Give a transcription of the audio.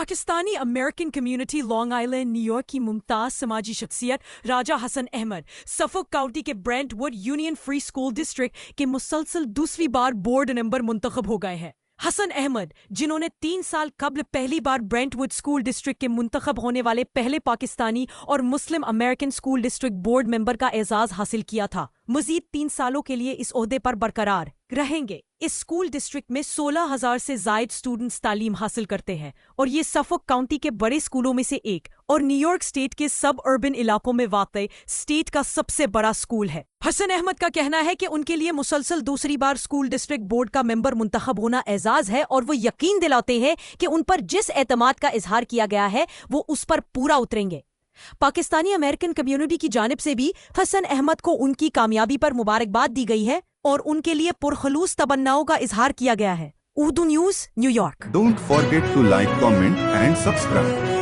Pakistani American community long island new York کی ممتاز سماجی شخصیت راجہ حسن احمد سفوک کاؤنٹی کے Brentwood Union Free School District کے مسلسل دوسری بار بورڈ ممبر منتخب ہو گئے ہیں۔ حسن احمد، جنہوں نے 3 سال قبل پہلی بار برینٹ وڈ اسکول ڈسٹرکٹ کے منتخب ہونے والے پہلے پاکستانی اور مسلم American school district board member کا اعزاز حاصل کیا تھا، مزید 3 سالوں کے لیے اس عہدے پر برقرار رہیں گے۔ اس اسکول ڈسٹرکٹ میں 16,000 سے زائد اسٹوڈنٹس تعلیم حاصل کرتے ہیں اور یہ سفوک کاؤنٹی کے بڑے اسکولوں میں سے ایک اور نیو یارک اسٹیٹ کے سب اربن علاقوں میں واقع اسٹیٹ کا سب سے بڑا اسکول ہے۔ حسن احمد کا کہنا ہے کہ ان کے لیے مسلسل دوسری بار اسکول ڈسٹرکٹ بورڈ کا ممبر منتخب ہونا اعزاز ہے اور وہ یقین دلاتے ہیں کہ ان پر جس اعتماد کا اظہار کیا گیا ہے وہ اس پر پورا اتریں گے۔ پاکستانی امریکن کمیونٹی کی جانب سے بھی حسن احمد کو ان کی کامیابی پر مبارکباد دی گئی ہے اور ان کے لیے پرخلوص تمناؤں کا اظہار کیا گیا ہے۔ Urdu news, new York. Don't forget to like, comment and subscribe.